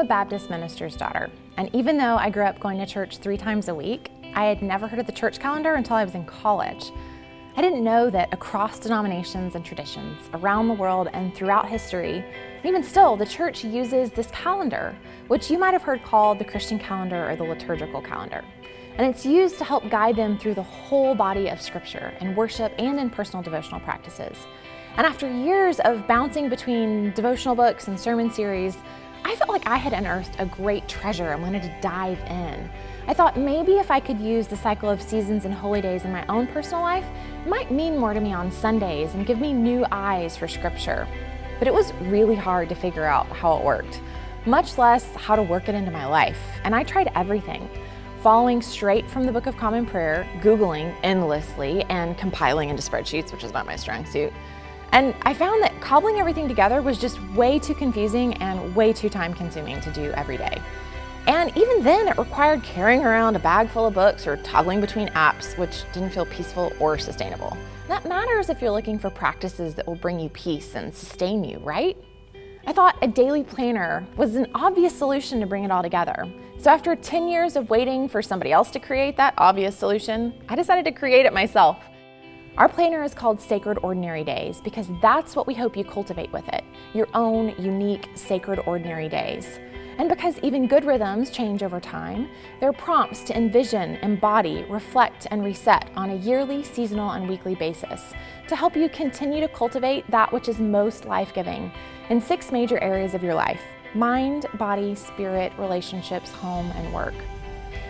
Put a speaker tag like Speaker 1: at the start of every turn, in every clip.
Speaker 1: a Baptist minister's daughter, and even though I grew up going to church 3 times a week, I had never heard of the church calendar until I was in college. I didn't know that across denominations and traditions around the world and throughout history, and even still, the church uses this calendar, which you might have heard called the Christian calendar or the liturgical calendar. And it's used to help guide them through the whole body of Scripture in worship and in personal devotional practices. And after years of bouncing between devotional books and sermon series, I felt like I had unearthed a great treasure and wanted to dive in. I thought maybe if I could use the cycle of seasons and holy days in my own personal life, it might mean more to me on Sundays and give me new eyes for Scripture. But it was really hard to figure out how it worked, much less how to work it into my life. And I tried everything, following straight from the Book of Common Prayer, Googling endlessly, and compiling into spreadsheets, which is not my strong suit. And I found that cobbling everything together was just way too confusing and way too time consuming to do every day. And even then, it required carrying around a bag full of books or toggling between apps, which didn't feel peaceful or sustainable. That matters if you're looking for practices that will bring you peace and sustain you, right? I thought a daily planner was an obvious solution to bring it all together. So after 10 years of waiting for somebody else to create that obvious solution, I decided to create it myself. Our planner is called Sacred Ordinary Days because that's what we hope you cultivate with it, your own unique sacred ordinary days. And because even good rhythms change over time, they're prompts to envision, embody, reflect, and reset on a yearly, seasonal, and weekly basis to help you continue to cultivate that which is most life-giving in 6 major areas of your life: mind, body, spirit, relationships, home, and work.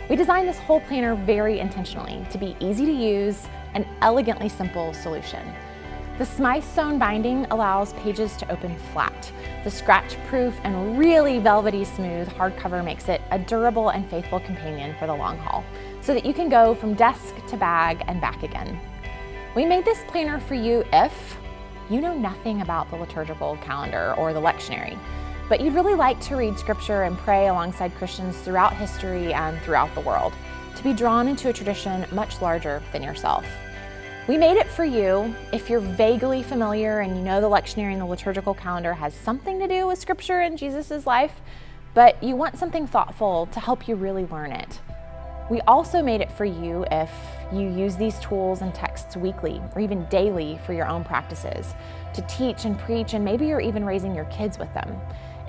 Speaker 1: We designed this whole planner very intentionally to be easy to use, an elegantly simple solution. The Smythe sewn binding allows pages to open flat. The scratch-proof and really velvety smooth hardcover makes it a durable and faithful companion for the long haul, so that you can go from desk to bag and back again. We made this planner for you if you know nothing about the liturgical calendar or the lectionary, but you'd really like to read Scripture and pray alongside Christians throughout history and throughout the world, to be drawn into a tradition much larger than yourself. We made it for you if you're vaguely familiar and you know the lectionary and the liturgical calendar has something to do with Scripture and Jesus' life, but you want something thoughtful to help you really learn it. We also made it for you if you use these tools and texts weekly or even daily for your own practices, to teach and preach, and maybe you're even raising your kids with them.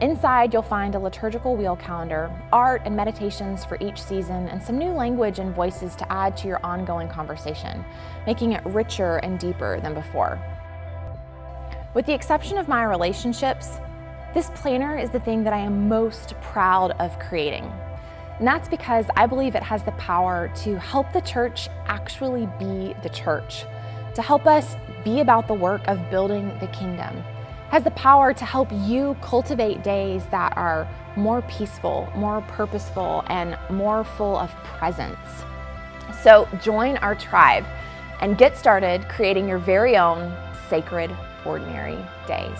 Speaker 1: Inside, you'll find a liturgical wheel calendar, art and meditations for each season, and some new language and voices to add to your ongoing conversation, making it richer and deeper than before. With the exception of my relationships, this planner is the thing that I am most proud of creating. And that's because I believe it has the power to help the church actually be the church, to help us be about the work of building the kingdom. Has the power to help you cultivate days that are more peaceful, more purposeful, and more full of presence. So join our tribe and get started creating your very own sacred ordinary days.